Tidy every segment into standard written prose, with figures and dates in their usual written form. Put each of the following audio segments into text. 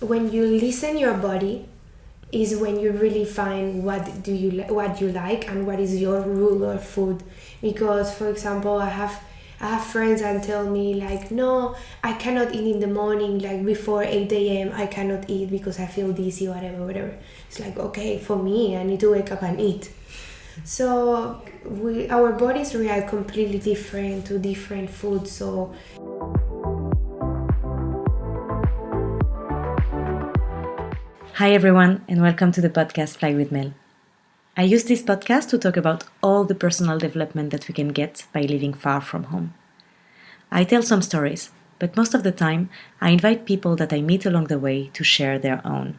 when you listen your body is when you really find what you like and what is your rule of food. Because, for example, I have friends that tell me like, no, I cannot eat in the morning, like before 8 a.m. I cannot eat because I feel dizzy, whatever. It's like, okay, for me, I need to wake up and eat. So our bodies react completely different to different foods. So hi everyone, and welcome to the podcast Fly with Mel. I use this podcast to talk about all the personal development that we can get by living far from home. I tell some stories, but most of the time I invite people that I meet along the way to share their own.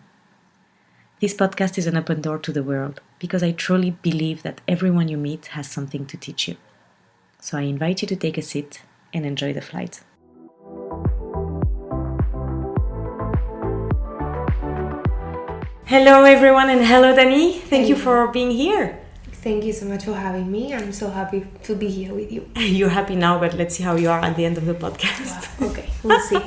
This podcast is an open door to the world because I truly believe that everyone you meet has something to teach you. So I invite you to take a seat and enjoy the flight. Hello everyone, and hello Dani. Thank you for being here. Thank you so much for having me. I'm so happy to be here with you. You're happy now, but let's see how you are at the end of the podcast. Wow. Okay, we'll see.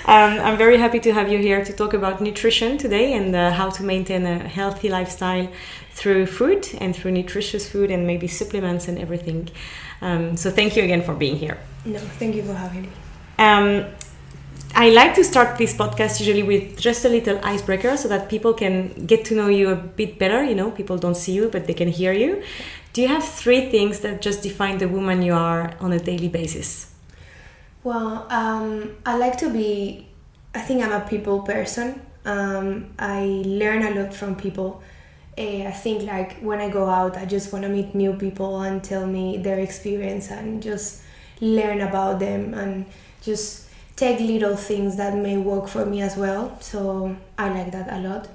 I'm very happy to have you here to talk about nutrition today and how to maintain a healthy lifestyle through food and through nutritious food and maybe supplements and everything. So thank you again for being here. No, thank you for having me. I like to start this podcast usually with just a little icebreaker so that people can get to know you a bit better. You know, people don't see you, but they can hear you. Do you have 3 things that just define the woman you are on a daily basis? Well, I think I'm a people person. I learn a lot from people. I think like when I go out, I just want to meet new people and tell me their experience and just learn about them and just take little things that may work for me as well. So I like that a lot.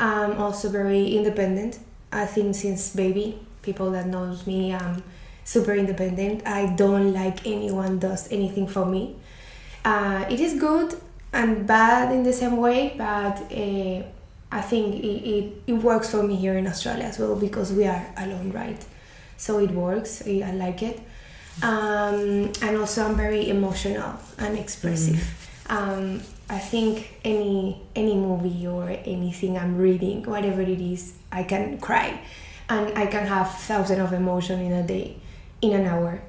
I'm also very independent. I think since baby, people that knows me, I'm super independent. I don't like anyone does anything for me. It is good and bad in the same way, but I think it works for me here in Australia as well because we are alone, right? So it works. I like it. And also I'm very emotional and expressive. I think any movie or anything I'm reading, whatever it is, I can cry and I can have thousands of emotion in a day, in an hour.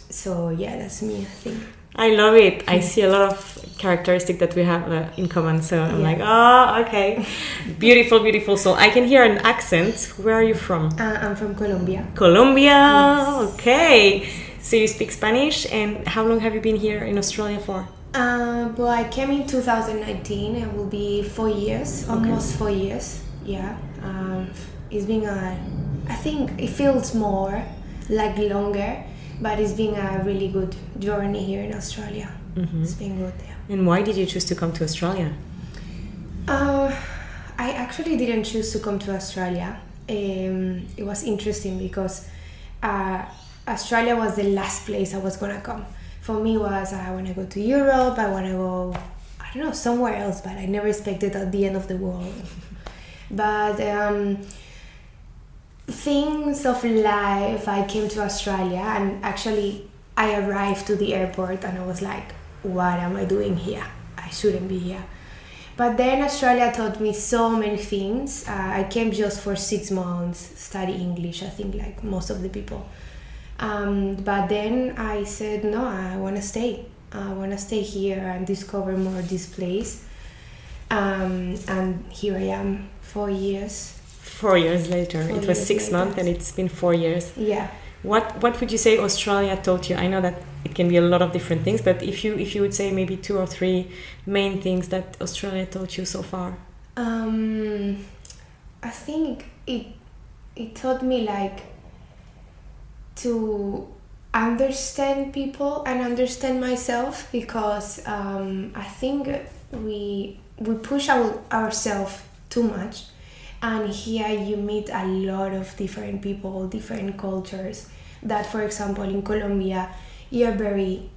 So yeah, that's me, I think. I love it. I see a lot of characteristics that we have in common. So I'm like, oh, okay. Beautiful, beautiful. So I can hear an accent. Where are you from? I'm from Colombia. Colombia. Yes. Okay. So you speak Spanish. And how long have you been here in Australia for? Well, I came in 2019. It will be 4 years, almost 4 years. Yeah. It's been I think it feels more like longer. But it's been a really good journey here in Australia. Mm-hmm. It's been good, yeah. And why did you choose to come to Australia? I actually didn't choose to come to Australia. It was interesting because Australia was the last place I was going to come. For me was I want to go to Europe, I want to go, I don't know, somewhere else, but I never expected at the end of the world. But things of life, I came to Australia and actually I arrived to the airport and I was like, what am I doing here? I shouldn't be here. But then Australia taught me so many things. I came just for 6 months, study English, I think like most of the people. But then I said, no, I want to stay. I want to stay here and discover more this place. And here I am, 4 years. 4 years later. It was 6 months and it's been 4 years. Yeah. What would you say Australia taught you? I know that it can be a lot of different things, but if you would say maybe 2 or 3 main things that Australia taught you so far. I think it taught me like to understand people and understand myself because I think we push ourselves too much. And here you meet a lot of different people, different cultures. That, for example, in Colombia, you're very,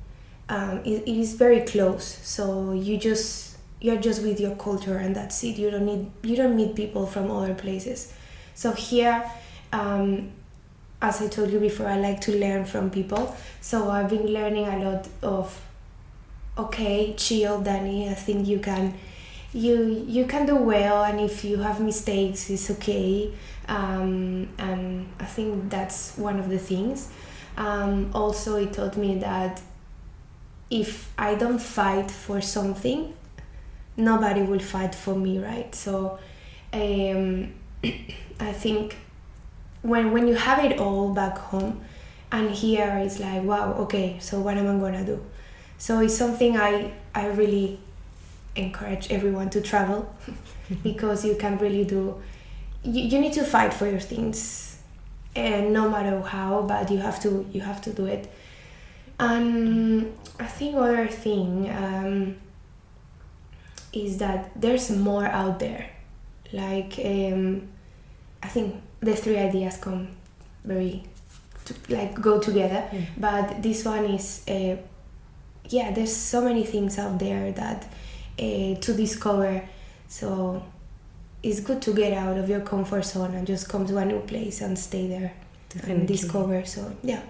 it is very close. So you're just with your culture, and that's it. You don't meet people from other places. So here, as I told you before, I like to learn from people. So I've been learning a lot of okay, chill, Danny. I think you can do well, and if you have mistakes, it's okay. And I think that's one of the things. Also, it taught me that if I don't fight for something, nobody will fight for me, right? So I think when you have it all back home, and here it's like, wow, okay, so what am I gonna do? So it's something I really encourage everyone to travel because you can really do, you need to fight for your things, and no matter how, but you have to do it. And I think other thing is that there's more out there. Like I think the three ideas come very go together. But this one is there's so many things out there that to discover. So it's good to get out of your comfort zone and just come to a new place and stay there. Definitely. And discover. So yeah,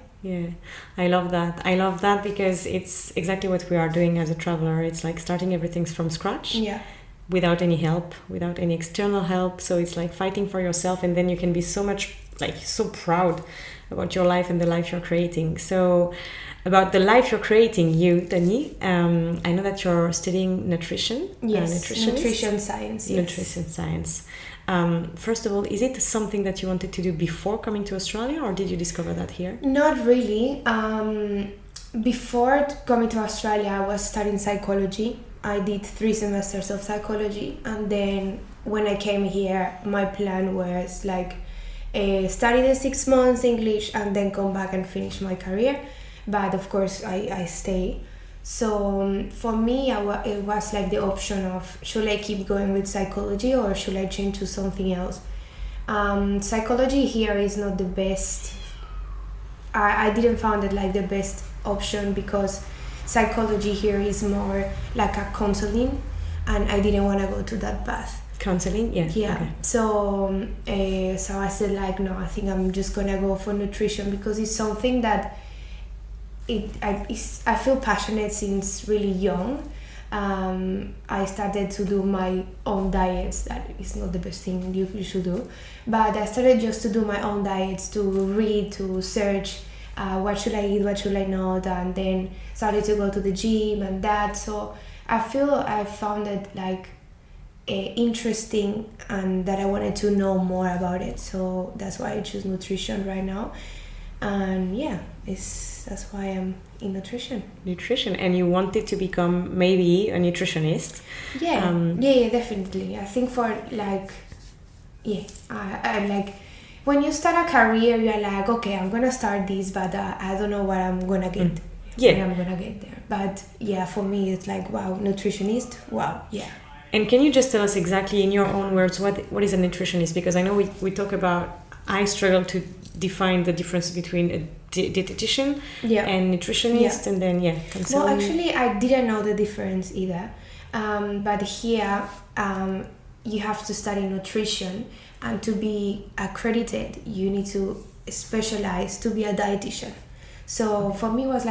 I love that because it's exactly what we are doing as a traveler. It's like starting everything from scratch, without any help, without any external help. So it's like fighting for yourself, and then you can be so proud about your life and the life you're creating. So about the life you're creating, you, Dani, I know that you're studying nutrition. Yes, nutrition science. Yes. Nutrition science. First of all, is it something that you wanted to do before coming to Australia, or did you discover that here? Not really. Before coming to Australia, I was studying psychology. I did 3 semesters of psychology, and then when I came here, my plan was study the 6 months English and then come back and finish my career. But of course, I stay. So for me, it was like the option of, should I keep going with psychology or should I change to something else? Psychology here is not the best. I didn't find it like the best option because psychology here is more like a counseling, and I didn't want to go to that path. Counseling, yes. Yeah. Okay. So I said no, I think I'm just gonna go for nutrition because it's something that I feel passionate since really young. I started to do my own diets. That is not the best thing you should do, but I started just to do my own diets, to read, to search what should I eat, what should I not, and then started to go to the gym and that. So I feel I found it interesting and that I wanted to know more about it. So that's why I choose nutrition right now. And that's why I'm in nutrition. And you wanted to become maybe a nutritionist? Yeah, definitely. I think for I when you start a career, you're like, okay, I'm gonna start this, but I don't know what I'm gonna get. When I'm gonna get there. But for me, it's wow, nutritionist. Wow, yeah. And can you just tell us exactly in your own words what is a nutritionist? Because I know we talk about. I struggle to define the difference between a dietitian and nutritionist, and then Well, actually, I didn't know the difference either. But here, you have to study nutrition, and to be accredited, you need to specialize to be a dietitian. So for me, it was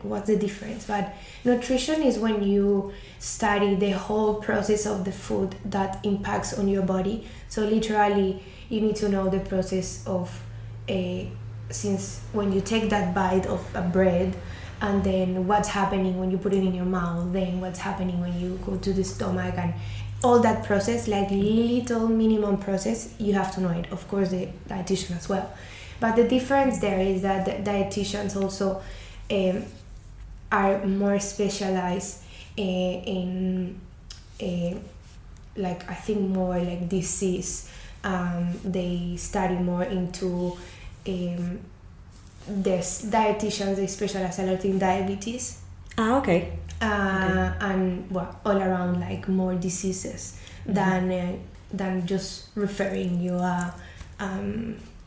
what's the difference? But nutrition is when you study the whole process of the food that impacts on your body. So literally, you need to know the process of since when you take that bite of a bread, and then what's happening when you put it in your mouth, then what's happening when you go to the stomach, and all that process, little minimum process, you have to know it. Of course, the dietitian as well. But the difference there is that the dietitians also are more specialized in I think more disease. They study more into there's dietitians, they specialize a lot in diabetes. Okay. And all around more diseases than just referring you a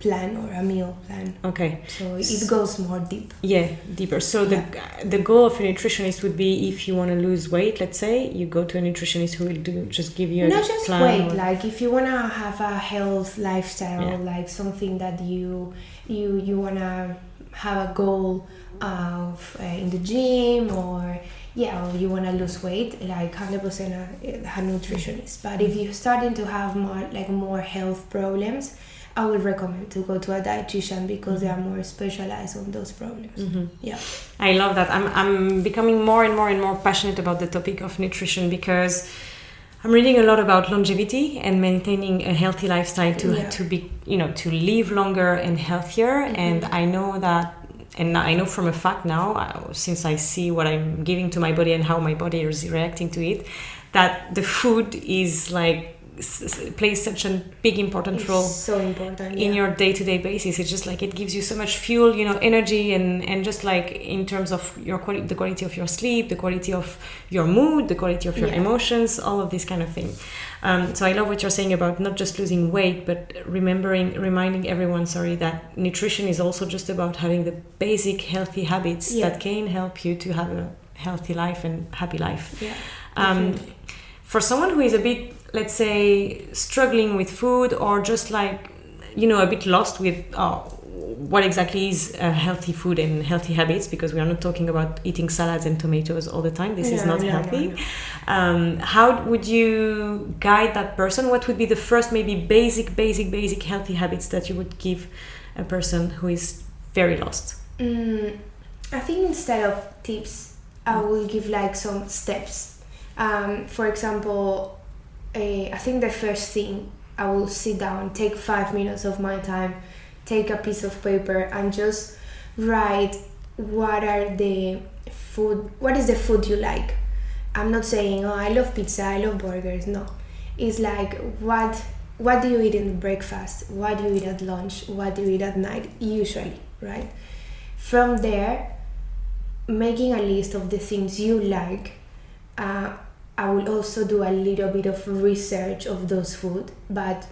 plan or a meal plan. Okay. So it goes more deep. Yeah, deeper. So the goal of a nutritionist would be, if you want to lose weight, let's say, you go to a nutritionist who will just give you a plan. Not just weight, if you want to have a health lifestyle, something that you want to have a goal of in the gym, or yeah, or you want to lose weight, like 100% a nutritionist. But if you're starting to have more health problems, I would recommend to go to a dietitian because they are more specialized on those problems. Yeah, I love that. I'm becoming more and more passionate about the topic of nutrition because I'm reading a lot about longevity and maintaining a healthy lifestyle to be, to live longer and healthier. And I know that, and I know from a fact now, since I see what I'm giving to my body and how my body is reacting to it, that the food is like plays such a big important role so important in your day-to-day basis. It's just like it gives you so much fuel, energy, and just like in terms of your the quality of your sleep, the quality of your mood, the quality of your emotions, all of this kind of thing. So I love what you're saying about not just losing weight, but reminding everyone, that nutrition is also just about having the basic healthy habits that can help you to have a healthy life and happy life. For someone who is a bit, let's say, struggling with food, or just like, a bit lost with what exactly is healthy food and healthy habits, because we are not talking about eating salads and tomatoes all the time. This is not healthy. No. How would you guide that person? What would be the first maybe basic healthy habits that you would give a person who is very lost? I think instead of tips, I will give like some steps. For example, I think the first thing, I will sit down, take 5 minutes of my time, take a piece of paper and just write what is the food you like. I'm not saying, I love pizza, I love burgers. No, it's like what do you eat in breakfast? What do you eat at lunch? What do you eat at night? Usually, right? From there, making a list of the things you like. I will also do a little bit of research of those food, but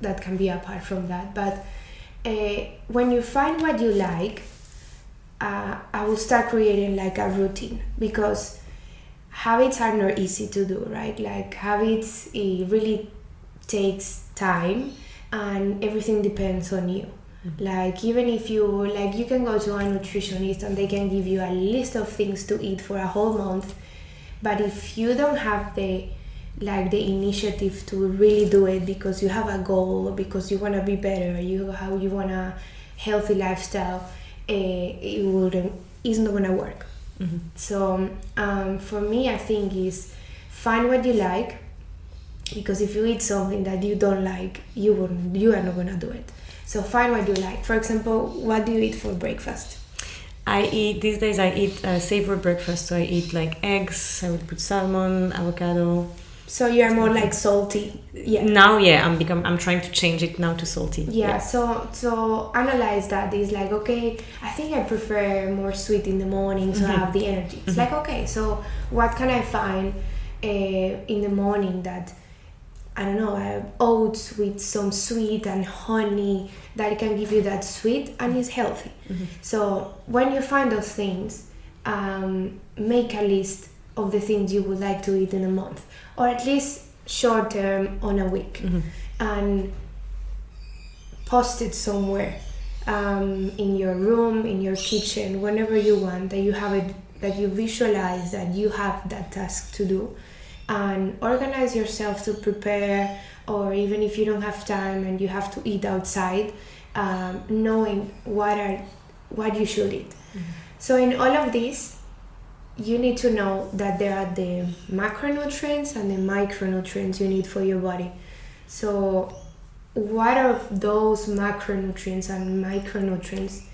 that can be apart from that. But when you find what you like, I will start creating like a routine, because habits are not easy to do, right? Like habits, it really takes time and everything depends on you. Like even if you can go to a nutritionist and they can give you a list of things to eat for a whole month, but if you don't have the initiative to really do it because you have a goal, because you want to be better, you want a healthy lifestyle, it's not gonna work. So for me, I think is find what you like, because if you eat something that you don't like, you are not gonna do it. So find what you like. For example, what do you eat for breakfast? These days I eat savory breakfast, so I eat like eggs, I would put salmon, avocado. So you are more like salty. Yeah. Now, I'm trying to change it now to salty. Yeah. So analyze that. It's like, okay, I think I prefer more sweet in the morning, so I have the energy. It's like, okay, so what can I find in the morning that, I don't know, I have oats with some sweet and honey that can give you that sweet and is healthy. So when you find those things, make a list of the things you would like to eat in a month, or at least short term on a week, and post it somewhere, in your room, in your kitchen, whenever you want, that you have it, that you visualize that you have that task to do. And organize yourself to prepare, or even if you don't have time and you have to eat outside, knowing what you should eat. So in all of this, you need to know that there are the macronutrients and the micronutrients you need for your body. So what of those macronutrients and micronutrients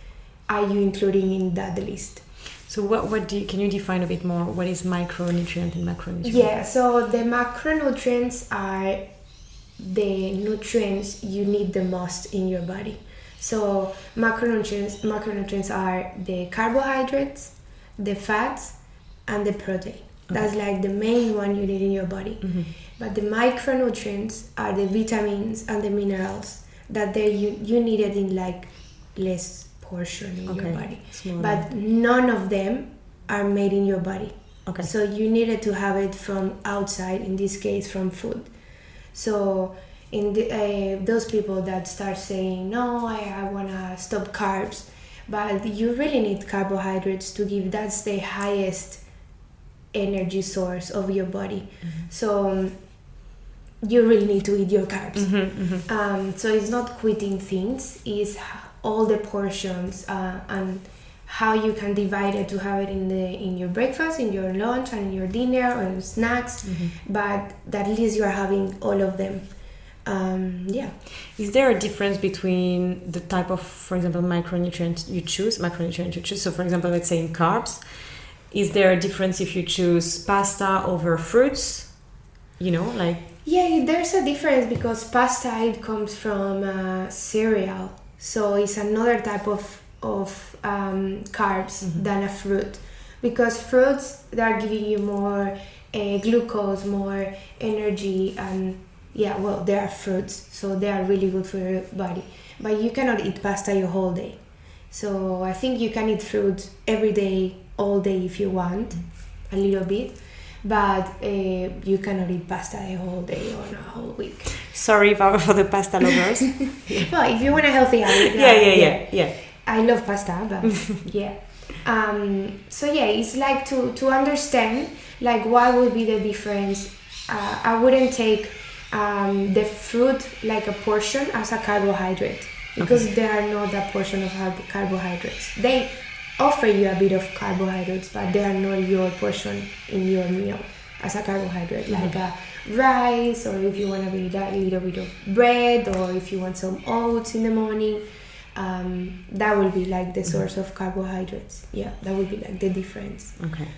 are you including in that list? So can you define a bit more what is micronutrient and macronutrient? Yeah, so the macronutrients are the nutrients you need the most in your body. So macronutrients are the carbohydrates, the fats, and the protein. That's like the main one you need in your body. But the micronutrients are the vitamins and the minerals that you need it in like less portion in your body. Smaller. But none of them are made in your body. So you needed to have it from outside, in this case from food. So in those people that start saying, no, I want to stop carbs, but you really need carbohydrates to give, that's the highest energy source of your body. So you really need to eat your carbs. So it's not quitting things, it's all the portions and how you can divide it to have it in your breakfast, in your lunch, and in your dinner or in snacks, but that at least you are having all of them. Is there a difference between the type of, for example, macronutrient you choose? So, for example, let's say in carbs, is there a difference if you choose pasta over fruits? Yeah, there's a difference because pasta, it comes from cereal, so it's another type of carbs than a fruit, because fruits, they are giving you more glucose, more energy, and they are fruits, so they are really good for your body. But you cannot eat pasta your whole day. So I think you can eat fruit every day, all day if you want, a little bit, but you cannot eat pasta a whole day or a whole week. Sorry for the pasta lovers. Well, if you want a healthy habit. Yeah. I love pasta, but yeah. So yeah, it's like to understand like what would be the difference. I wouldn't take the fruit like a portion as a carbohydrate, because they are not a portion of carbohydrates. They offer you a bit of carbohydrates, but they are not your portion in your meal as a carbohydrate, like a rice, or if you want to eat a little bit of bread, or if you want some oats in the morning, that will be like the source of carbohydrates. Yeah, that would be like the difference. Okay.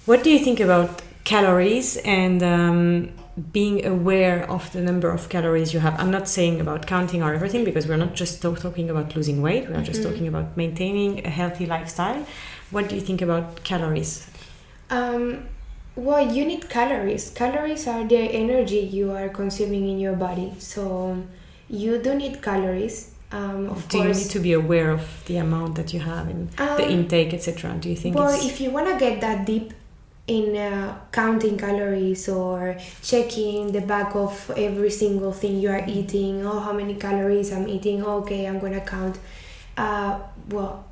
What do you think about calories and being aware of the number of calories you have? I'm not saying about counting or everything, because we're not just talking about losing weight. We're just talking about maintaining a healthy lifestyle. What do you think about calories? Well, you need calories. Calories are the energy you are consuming in your body. So you do need calories. Do you need to be aware of the amount that you have in the intake, etc.? Do you think? Well, if you want to get that deep in counting calories or checking the back of every single thing you are eating, how many calories I'm eating, okay, I'm gonna count. Well,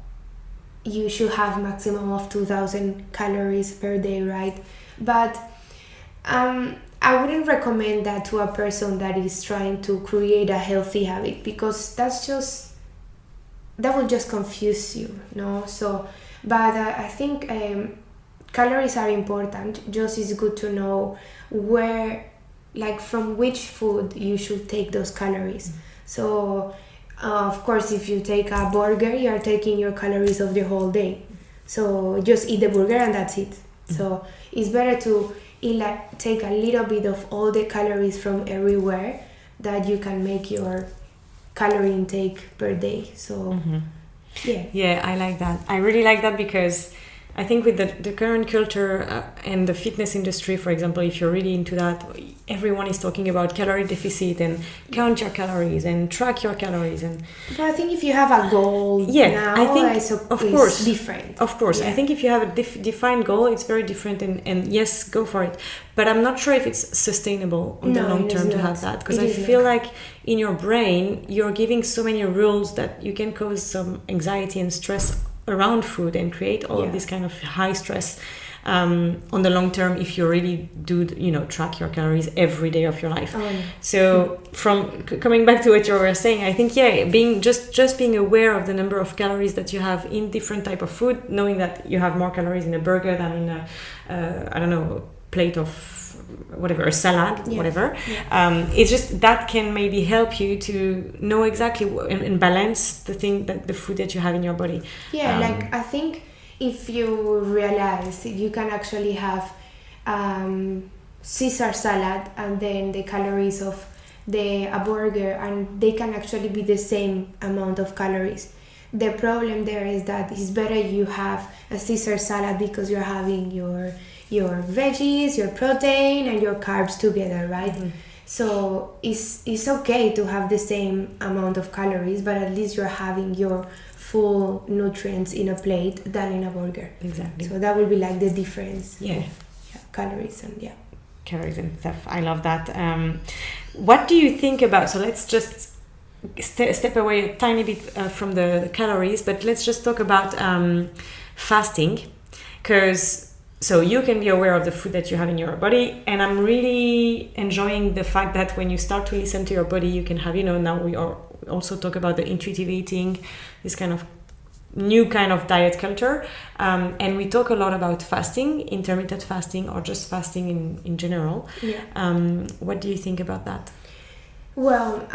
you should have maximum of 2,000 calories per day, right? But I wouldn't recommend that to a person that is trying to create a healthy habit, because that will just confuse you, no? So, but I think calories are important. Just it's good to know where, like from which food you should take those calories. So, of course, if you take a burger, you are taking your calories of the whole day. So just eat the burger and that's it. So it's better to take a little bit of all the calories from everywhere, that you can make your calorie intake per day. So yeah, I like that. I really like that, because I think with the current culture and the fitness industry, for example, if you're really into that, everyone is talking about calorie deficit and count your calories and track your calories. But I think if you have a goal now, I think, it's different. Of course. I think if you have a defined goal, it's very different, and yes, go for it. But I'm not sure if it's sustainable on the long term to have that, because I feel like in your brain, you're giving so many rules that you can cause some anxiety and stress around food and create all of this kind of high stress on the long term if you really do track your calories every day of your life. So from coming back to what you were saying, I think being just being aware of the number of calories that you have in different type of food, knowing that you have more calories in a burger than in a plate of whatever, a salad, whatever. It's just that can maybe help you to know exactly and balance the food that you have in your body. Like I think if you realize you can actually have Caesar salad and then the calories of a burger, and they can actually be the same amount of calories. The problem there is that it's better you have a Caesar salad because you're having your veggies, your protein, and your carbs together, right? So it's okay to have the same amount of calories, but at least you're having your full nutrients in a plate than in a burger. Exactly. So that will be like the difference. Yeah. Calories and calories and stuff. I love that. What do you think about? So let's just step away a tiny bit from the calories, but let's just talk about fasting, because So you can be aware of the food that you have in your body. And I'm really enjoying the fact that when you start to listen to your body, you can have, now we are also talk about the intuitive eating, this kind of new kind of diet culture. And we talk a lot about fasting, intermittent fasting, or just fasting in general. Yeah. What do you think about that? Well,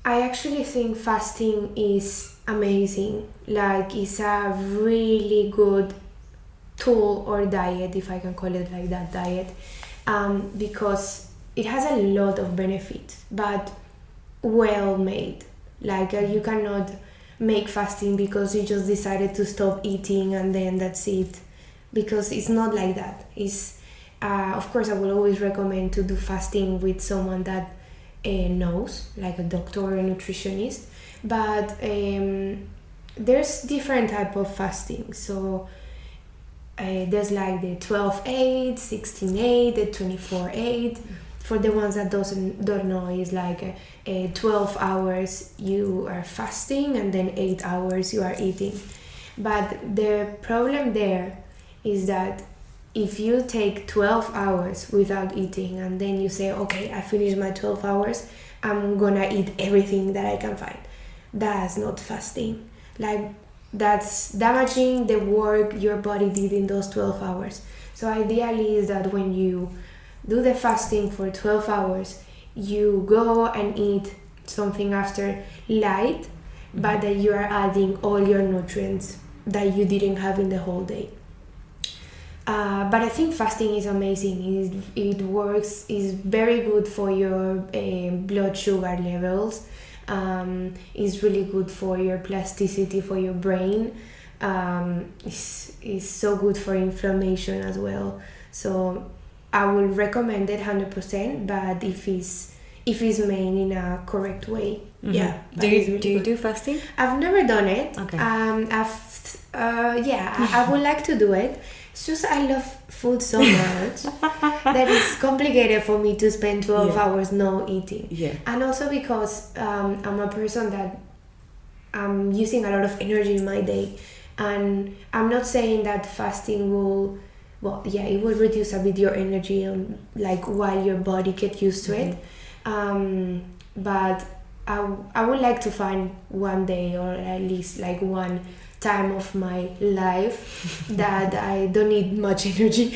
I actually think fasting is amazing. Like, it's a really good tool or diet, if I can call it like that, diet, because it has a lot of benefits, but well made. Like, you cannot make fasting because you just decided to stop eating and then that's it, because it's not like that. It's of course I will always recommend to do fasting with someone that knows, like a doctor or a nutritionist, but there's different type of fasting. So there's like the 12-8, 16-8, the 24-8. For the ones that don't know, is like 12 hours you are fasting and then 8 hours you are eating. But the problem there is that if you take 12 hours without eating and then you say, okay, I finished my 12 hours, I'm gonna eat everything that I can find. That's not fasting. Like, that's damaging the work your body did in those 12 hours. So ideally is that when you do the fasting for 12 hours, you go and eat something after light, but that you are adding all your nutrients that you didn't have in the whole day. But I think fasting is amazing. It works, is very good for your blood sugar levels. Is really good for your plasticity, for your brain. Is so good for inflammation as well. So I will recommend it 100%, but if it's made in a correct way. Mm-hmm. Yeah. Do you do fasting? I've never done it. Okay. I would like to do it. It's just I love food so much that it's complicated for me to spend 12 hours no eating. Yeah. And also because I'm a person that I'm using a lot of energy in my day, and I'm not saying that fasting will, it will reduce a bit your energy like while your body gets used to it. But I would like to find one day, or at least like one time of my life that I don't need much energy.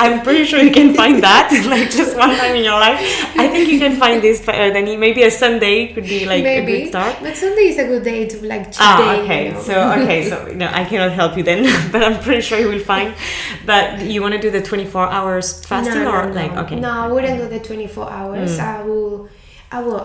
I'm pretty sure you can find that, like just one time in your life. I think you can find this. Then maybe a Sunday could be like a good start. But Sunday is a good day to like cheat day. Okay. So I cannot help you then, but I'm pretty sure you will find. But you want to do the 24 hours fasting No, okay? No, I wouldn't do the 24 hours. I will.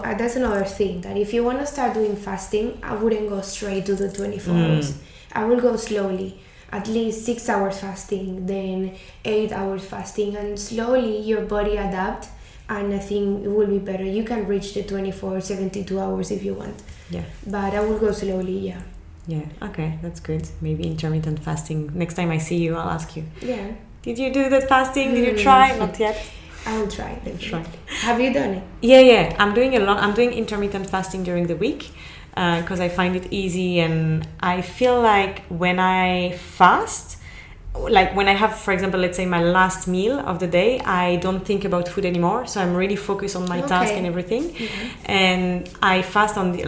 That's another thing, that if you want to start doing fasting, I wouldn't go straight to the 24 hours. I will go slowly, at least 6 hours fasting, then 8 hours fasting, and slowly your body adapt, and I think it will be better. You can reach the 24, 72 hours if you want. Yeah. But I will go slowly, yeah. Yeah, okay, that's good. Maybe intermittent fasting. Next time I see you, I'll ask you. Yeah. Did you do that fasting? Did you try? Not yet. I will try. Have you done it? Yeah. I'm doing a lot. I'm doing intermittent fasting during the week because I find it easy, and I feel like when I fast, like when I have, for example, let's say my last meal of the day, I don't think about food anymore. So I'm really focused on my task and everything. Mm-hmm. And I fast on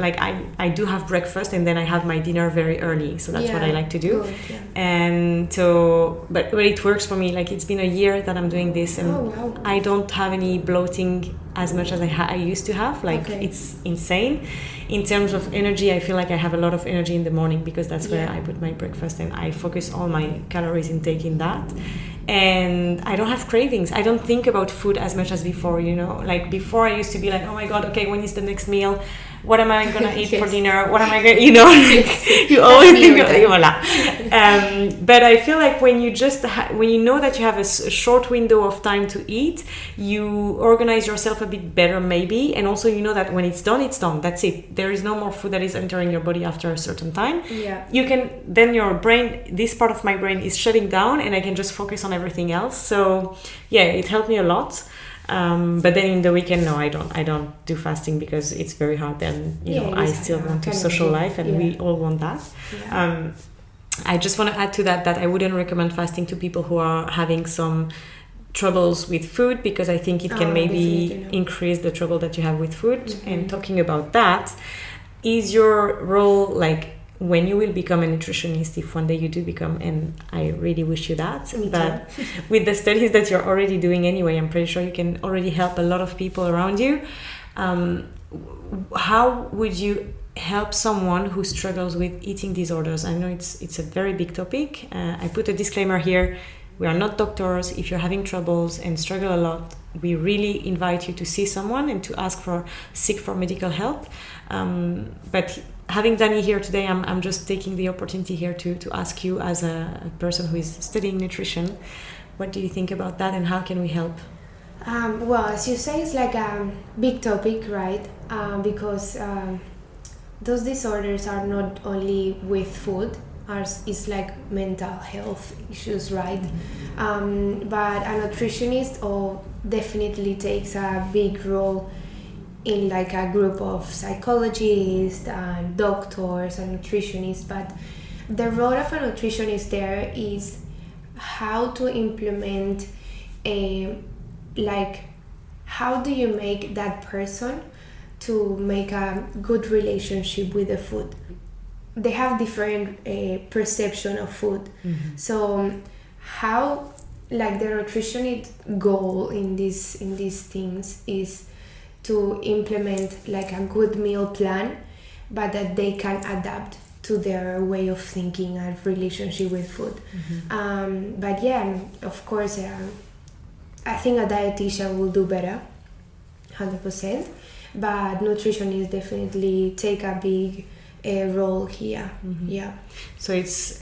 I do have breakfast, and then I have my dinner very early. So that's what I like to do. Good, yeah. And so, but it works for me. Like, it's been a year that I'm doing this, and I don't have any bloating as much as I used to have. Like, it's insane. In terms of energy, I feel like I have a lot of energy in the morning because that's where I put my breakfast, and I focus all my calories intake in that. And I don't have cravings. I don't think about food as much as before, Like, before I used to be like, oh my God, okay, when is the next meal? What am I going to eat for dinner? What am I going to, you always think of it. But I feel like when you just, when you know that you have a short window of time to eat, you organize yourself a bit better maybe. And also, you know that when it's done, it's done. That's it. There is no more food that is entering your body after a certain time. Yeah. You can, then your brain, this part of my brain is shutting down, and I can just focus on everything else. So yeah, it helped me a lot. But then in the weekend, no, I don't do fasting because it's very hard. Then I still want to social life, and we all want that. I just want to add to that I wouldn't recommend fasting to people who are having some troubles with food, because I think it can maybe increase the trouble that you have with food. And talking about that, is your role, like, when you will become a nutritionist, if one day you do become, and I really wish you that, but with the studies that you're already doing anyway, I'm pretty sure you can already help a lot of people around you. How would you help someone who struggles with eating disorders? I know it's a very big topic. I put a disclaimer here. We are not doctors. If you're having troubles and struggle a lot, we really invite you to see someone and to seek for medical help. But having Dani here today, I'm just taking the opportunity here to ask you, as a person who is studying nutrition, what do you think about that, and how can we help? Well, as you say, it's like a big topic, right? Because those disorders are not only with food, it's like mental health issues, right? But a nutritionist definitely takes a big role in like a group of psychologists and doctors and nutritionists. But the role of a nutritionist there is how to implement how do you make that person to make a good relationship with the food. They have different perception of food. So how, like, the nutritionist goal in these things is to implement like a good meal plan, but that they can adapt to their way of thinking and relationship with food. But yeah, of course, I think a dietitian will do better, 100%. But nutritionists definitely take a big role here. Yeah. So it's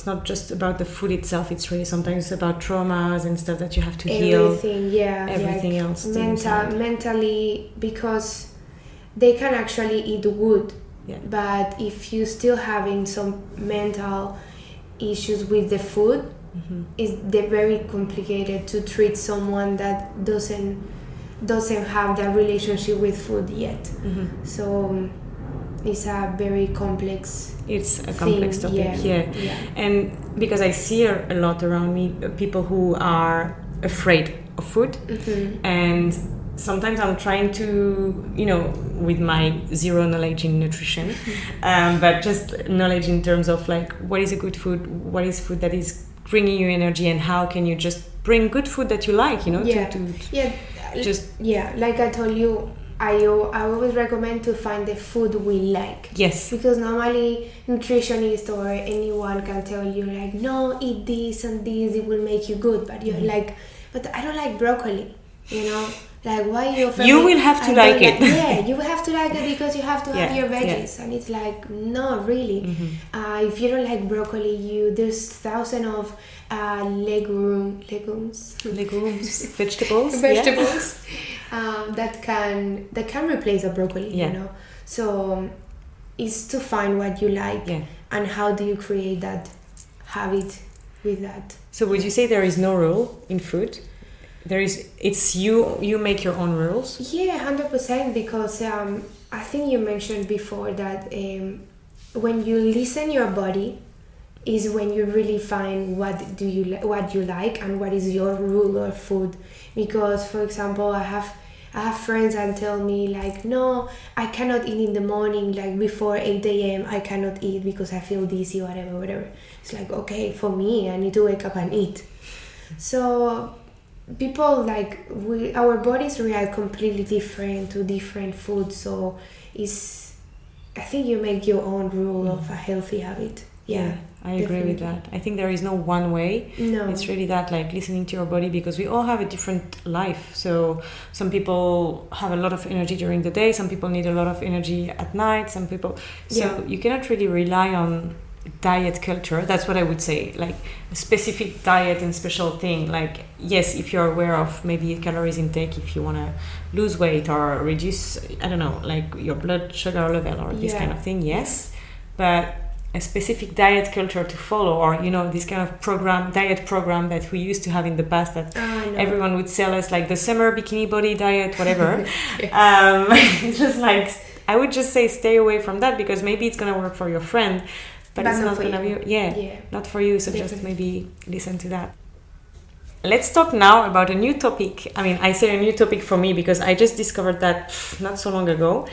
not just about the food itself. It's really sometimes about traumas and stuff that you have to heal. Everything else. Mentally, because they can actually eat good. Yeah. But if you still having some mental issues with the food, it's very complicated to treat someone that doesn't have that relationship with food yet. So it's a very complex topic. Yeah. And because I see a lot around me, people who are afraid of food, and sometimes I'm trying to, with my zero knowledge in nutrition, but just knowledge in terms of like, what is a good food, what is food that is bringing you energy, and how can you just bring good food that you like, like I told you, I always recommend to find the food we like. Yes. Because normally nutritionist or anyone can tell you like, no, eat this and this, it will make you good. But you're like, but I don't like broccoli, Like, why you will have to like it. You will have to like it because you have to have your veggies. And it's like, no, really. If you don't like broccoli, there's thousands of legumes, vegetables that can replace a broccoli. So it's to find what you like and how do you create that habit with that. So would you say there is no rule in food? It's you make your own rules? 100%, because I think you mentioned before that when you listen your body is when you really find what you like and what is your rule of food. Because, for example, I have friends that tell me like, no, I cannot eat in the morning, like before 8 a.m. I cannot eat because I feel dizzy, whatever. It's like, okay, for me, I need to wake up and eat. So people our bodies react completely different to different food. So I think you make your own rule of a healthy habit. I agree with that. I think there is no one way. No. It's really that, like, listening to your body, because we all have a different life. So some people have a lot of energy during the day, some people need a lot of energy at night, you cannot really rely on diet culture. That's what I would say, like a specific diet and special thing. Like, yes, if you're aware of maybe calories intake, if you want to lose weight or reduce, I don't know, like your blood sugar level or this kind of thing, yes. But a specific diet culture to follow, or this kind of diet program that we used to have in the past, that everyone would sell us, like the summer bikini body diet, whatever. It's just like, I would just say stay away from that, because maybe it's gonna work for your friend, but it's not gonna be not for you. So just maybe listen to that. Let's talk now about a new topic. I mean, I say a new topic for me because I just discovered that not so long ago.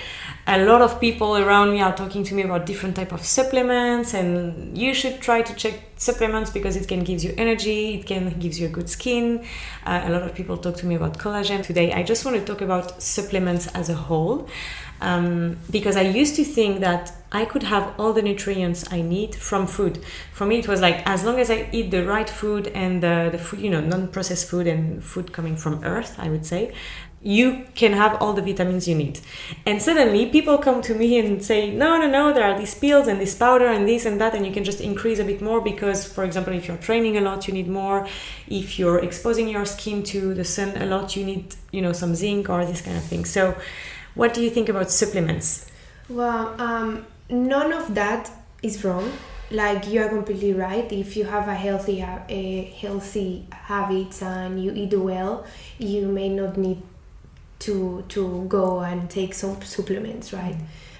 A lot of people around me are talking to me about different type of supplements, and you should try to check supplements because it can give you energy, it can give you a good skin. A lot of people talk to me about collagen. Today, I just want to talk about supplements as a whole. Because I used to think that I could have all the nutrients I need from food. For me, it was like, as long as I eat the right food and the food, non-processed food and food coming from earth, I would say, you can have all the vitamins you need. And suddenly people come to me and say, no, there are these pills and this powder and this and that, and you can just increase a bit more because, for example, if you're training a lot, you need more. If you're exposing your skin to the sun a lot, you need, some zinc or this kind of thing. So what do you think about supplements? Well, none of that is wrong. Like, you are completely right. If you have a healthy habits and you eat well, you may not need to go and take some supplements, right?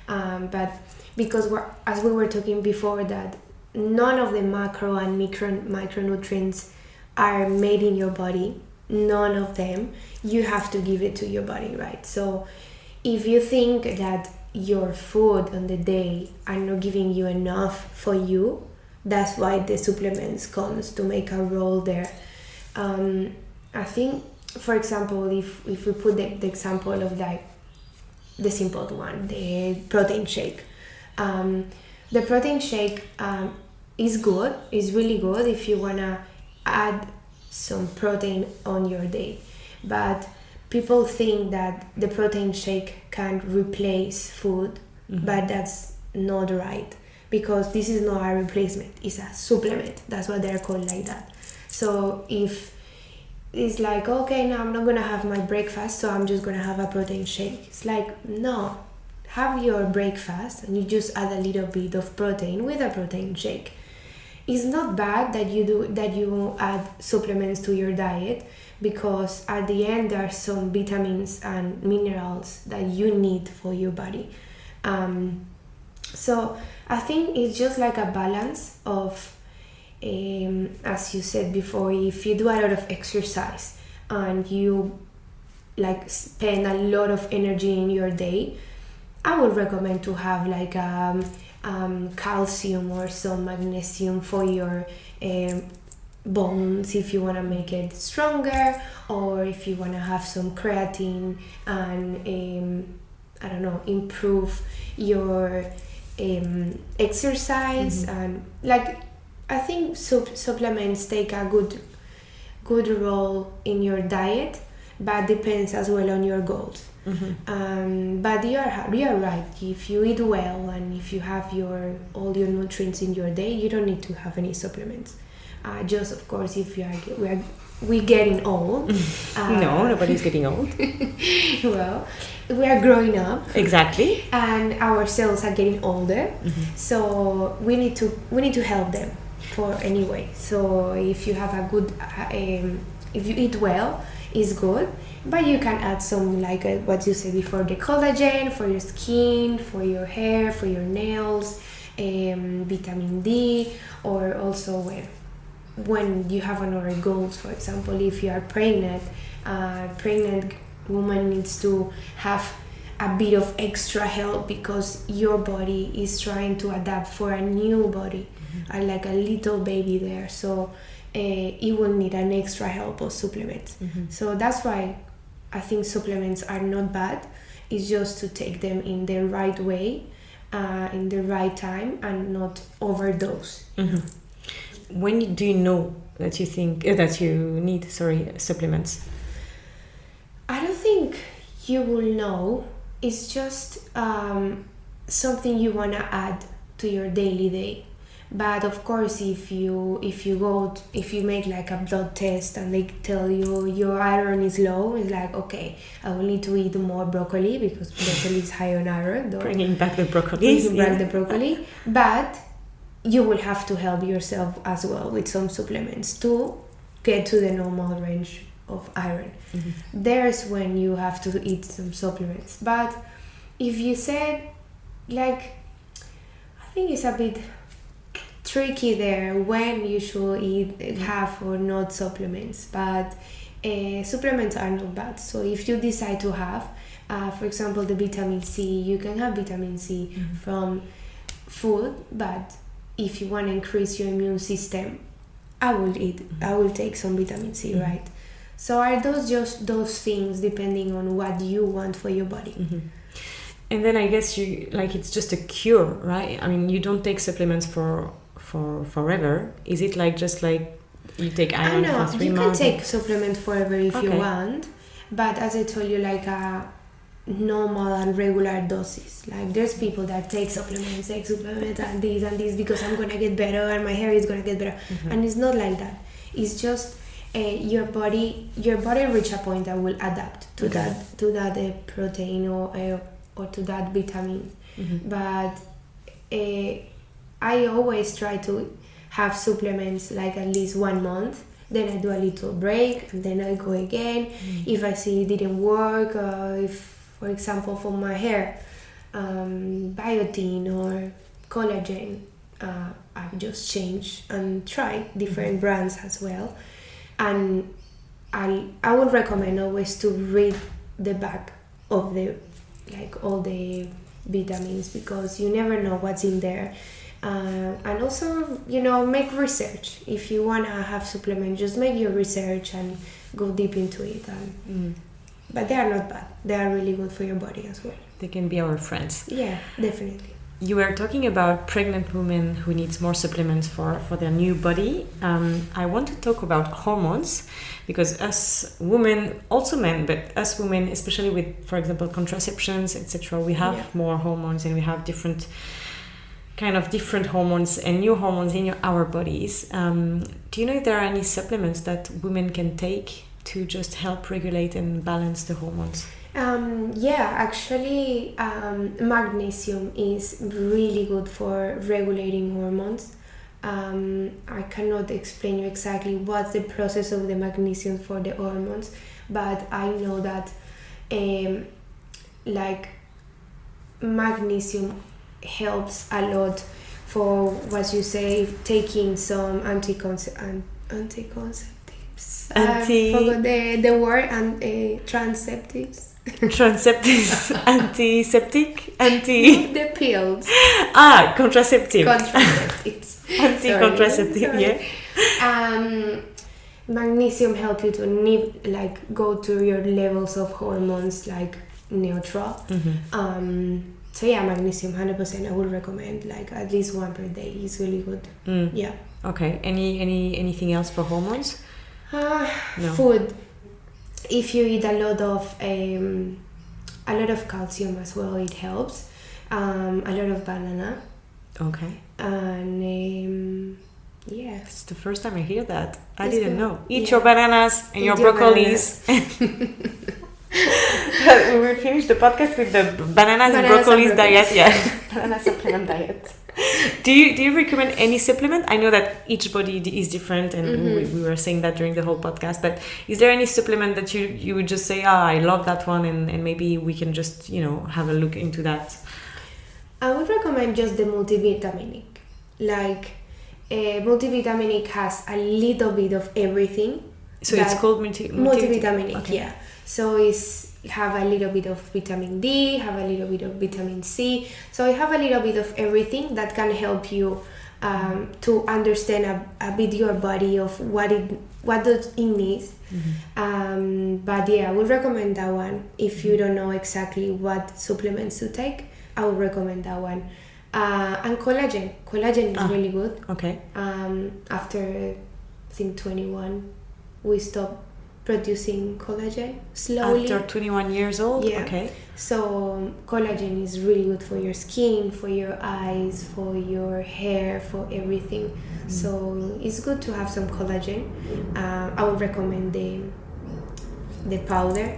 But because as we were talking before, that none of the macro and micronutrients are made in your body. None of them. You have to give it to your body, right? So if you think that your food on the day are not giving you enough for you, that's why the supplements comes to make a role there. I think, for example, if we put the example of like the simple one, the protein shake. The protein shake is good, is really good if you wanna add some protein on your day, but people think that the protein shake can replace food, but that's not right, because this is not a replacement, it's a supplement. That's why they're called like that. So if it's like, okay, now I'm not gonna have my breakfast, so I'm just gonna have a protein shake. It's like, no, have your breakfast and you just add a little bit of protein with a protein shake. It's not bad that you add supplements to your diet, because at the end there are some vitamins and minerals that you need for your body. So I think it's just like a balance of, as you said before, if you do a lot of exercise and you like spend a lot of energy in your day, I would recommend to have like calcium or some magnesium for your bones if you want to make it stronger, or if you want to have some creatine and improve your exercise. And like, I think supplements take a good role in your diet, but depends as well on your goals. But you are right. If you eat well and if you have all your nutrients in your day, you don't need to have any supplements. Just of course, if we're getting old. No, nobody's getting old. Well, we are growing up. Exactly. And our cells are getting older. So we need to help them for anyway. So if you have a good, if you eat well, it's good. But you can add some, like what you said before, the collagen for your skin, for your hair, for your nails, vitamin D, or also when you have another goals. For example, if you are pregnant woman needs to have a bit of extra help, because your body is trying to adapt for a new body, like a little baby there. So it will need an extra help of supplements. So that's why I think supplements are not bad. It's just to take them in the right way, in the right time, and not overdose. When do you know that you think that you need supplements? I don't think you will know. It's just something you want to add to your daily day. But of course, if you make like a blood test and they tell you your iron is low, it's like, okay, I will need to eat more broccoli, because broccoli is high on iron. Bringing back the broccoli. But you will have to help yourself as well with some supplements to get to the normal range of iron. There's when you have to eat some supplements. But if you said, like, I think it's a bit tricky there when you should have or not supplements, but supplements are not bad. So if you decide to have, for example, the vitamin C, you can have vitamin C from food, but if you want to increase your immune system, I will take some vitamin C, right? So are those just those things depending on what you want for your body? And then I guess it's just a cure, right? I mean, you don't take supplements for forever. Is it just like you take iron for 3 you months? You can take supplement forever if you want, but as I told you, like a normal and regular doses. Like there's people that take supplements and this because I'm gonna get better and my hair is gonna get better, and it's not like that. It's just your body reach a point that will adapt to that protein or to that vitamin. But I always try to have supplements like at least 1 month, then I do a little break and then I go again. If I see it didn't work, if for example for my hair, biotin or collagen, I just change and try different brands as well. And I would recommend always to read the back of all the vitamins, because you never know what's in there. And also, make research. If you want to have supplements, just make your research and go deep into it. But they are not bad. They are really good for your body as well. They can be our friends. Yeah, definitely. You were talking about pregnant women who needs more supplements for their new body. I want to talk about hormones, because us women, also men, but us women, especially with, for example, contraceptions, etc., we have more hormones, and we have different hormones and new hormones in our bodies. Do you know if there are any supplements that women can take to just help regulate and balance the hormones? Actually, magnesium is really good for regulating hormones. I cannot explain you exactly what's the process of the magnesium for the hormones, but I know that magnesium helps a lot for what you say, taking some anticonceptives. I forgot the word, and transceptives. Antiseptic, the pills. Contraceptive. Anti-contraceptive, yeah. Magnesium helps you to go to your levels of hormones neutral. So magnesium 100% I would recommend, at least 1 per day is really good. Yeah. Okay. Anything else for hormones? No. Food. If you eat a lot of calcium as well, it helps. A lot of banana. Okay. And it's the first time I hear that. I didn't know. Eat your bananas and your broccolis. We will finish the podcast with the bananas and broccolis diet. Yeah, banana supplement diet. Do you recommend any supplement? I know that each body is different, and we were saying that during the whole podcast, but is there any supplement that you would just say, I love that one, and maybe we can just have a look into that? I would recommend just the multivitaminic. Multivitaminic has a little bit of everything. So it's called multivitaminic. Okay. Yeah. So have a little bit of vitamin D, have a little bit of vitamin C. So I have a little bit of everything that can help you to understand a bit your body of what does it need. But I would recommend that one. If you don't know exactly what supplements to take, I would recommend that one. And collagen is really good. Okay. After I think 21, we stopped producing collagen slowly. After 21 years old? Yeah. Okay. So collagen is really good for your skin, for your eyes, for your hair, for everything. So it's good to have some collagen. I would recommend the powder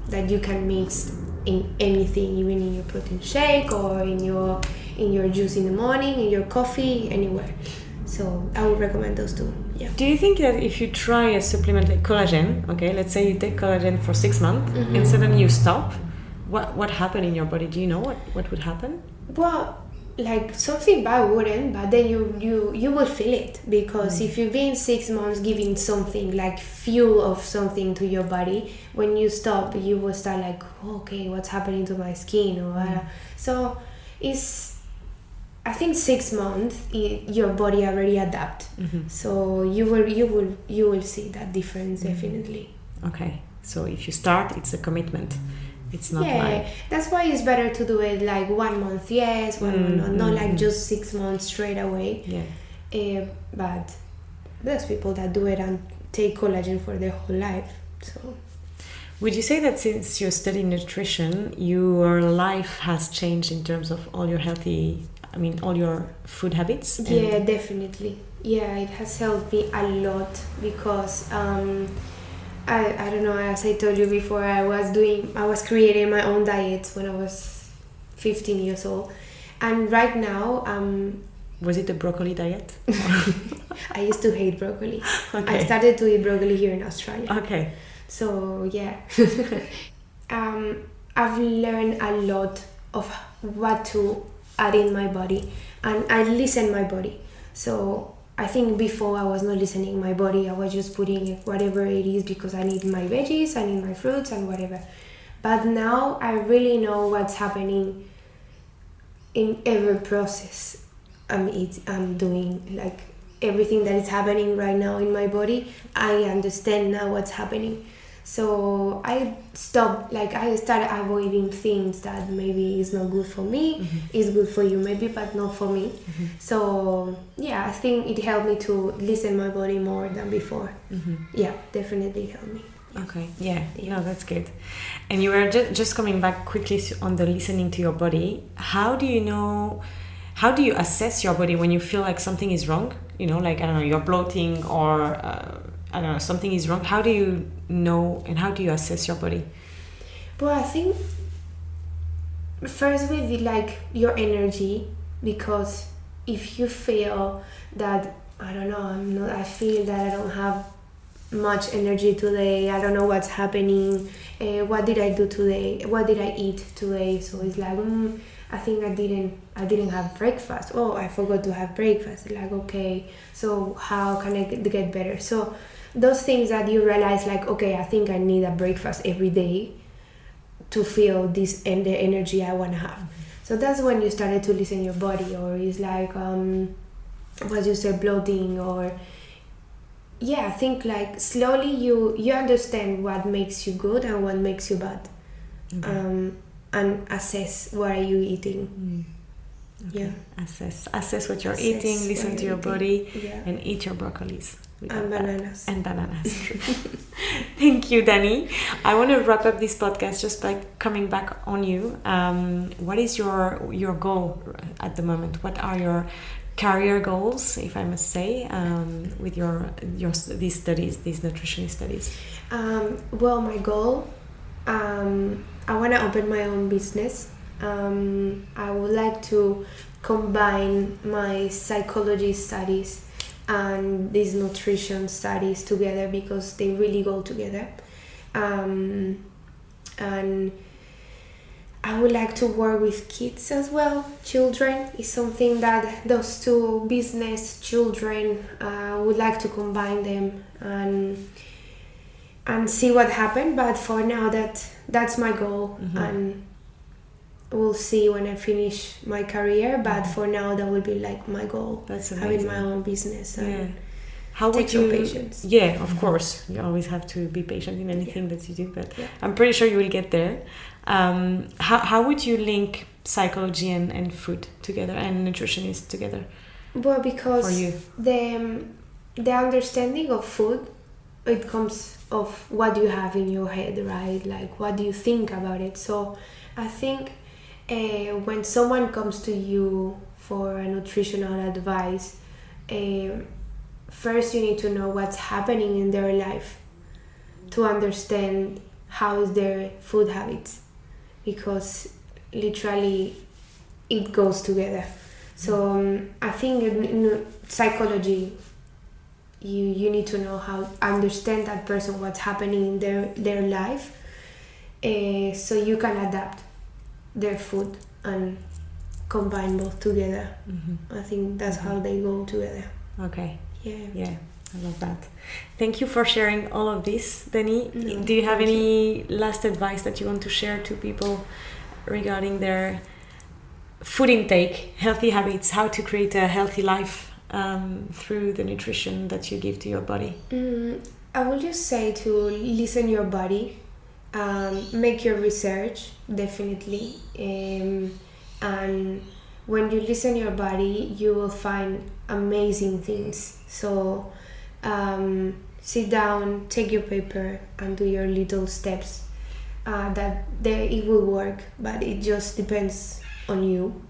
that you can mix in anything, even in your protein shake or in your juice in the morning, in your coffee, anywhere. So I would recommend those two. Yeah. Do you think that if you try a supplement like collagen, okay, let's say you take collagen for 6 months and suddenly you stop, what happened in your body? Do you know what would happen? Well, like something bad wouldn't, but then you will feel it, because if you've been 6 months giving something like fuel of something to your body, when you stop, you will start like, okay, what's happening to my skin, or so it's, I think 6 months your body already adapt. So you will see that difference definitely. Okay, so if you start, it's a commitment. It's not like... That's why it's better to do it like 1 month, yes, 1 month, not like just 6 months straight away. But there's people that do it and take collagen for their whole life. So would you say that since you study nutrition, your life has changed in terms of all your all your food habits? Yeah, definitely. Yeah, it has helped me a lot, because I don't know, as I told you before, I was creating my own diets when I was 15 years old. And right now, was it the broccoli diet? I used to hate broccoli. Okay. I started to eat broccoli here in Australia. Okay. So, yeah. I've learned a lot of what to add in my body, and I listen my body. So I think before I was not listening my body. I was just putting whatever it is because I need my veggies, I need my fruits and whatever. But now I really know what's happening in every process I'm doing. Like everything that is happening right now in my body, I understand now what's happening. So I started avoiding things that maybe is not good for me, is good for you maybe, but not for me. So yeah, I think it helped me to listen my body more than before. Yeah, definitely helped me. Okay, yeah, no, that's good. And you were just coming back quickly on the listening to your body. How do you assess your body when you feel like something is wrong? You know, like, I don't know, you're bloating or I don't know, something is wrong. How do you know, and how do you assess your body? Well, I think first with like your energy, because if you feel that, I don't know, I feel that I don't have much energy today, I don't know what's happening, what did I do today, what did I eat today, so it's like I think I didn't have breakfast, I forgot to have breakfast, like, okay, so how can I get better? So those things that you realize, like, okay, I think I need a breakfast every day to feel this and the energy I want to have. So that's when you started to listen your body, or it's like what you say, bloating, or I think like slowly you understand what makes you good and what makes you bad. And assess what are you eating. Okay. Assess what you're eating, listen to your body, and eat your broccolis. And bananas. And bananas, true. Thank you, Dani. I want to wrap up this podcast just by coming back on you. What is your goal at the moment? What are your career goals, if I must say, with your these studies, these nutritionist studies? Well, my goal, I want to open my own business. I would like to combine my psychology studies and these nutrition studies together, because they really go together. And I would like to work with kids as well. Children is something that those two business, children, would like to combine them and see what happens. But for now, that's my goal. And we'll see when I finish my career, but for now that will be like my goal. That's amazing. Having my own business. How would you? Patience. Yeah, of course. You always have to be patient in anything that you do, but I'm pretty sure you will get there. How would you link psychology and food together, and nutritionist together? Well, because for you, the understanding of food, it comes of what you have in your head, right? Like, what do you think about it? So I think when someone comes to you for a nutritional advice, first you need to know what's happening in their life to understand how is their food habits, because literally it goes together. So I think in psychology, you need to know how understand that person, what's happening in their life, so you can adapt their food and combine both together. I think that's how they go together. Okay. Yeah. I love that. Thank you for sharing all of this, Dani. No, Do you have thank any last advice that you want to share to people regarding their food intake, healthy habits, how to create a healthy life through the nutrition that you give to your body? I will just say to listen your body, make your research, definitely. And when you listen your body, you will find amazing things. So sit down, take your paper, and do your little steps. It will work, but it just depends on you.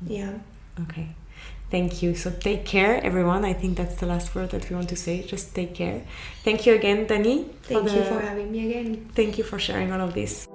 Yeah. Okay. Thank you. So take care, everyone. I think that's the last word that we want to say. Just take care. Thank you again, Dani. Thank you for having me again. Thank you for sharing all of this.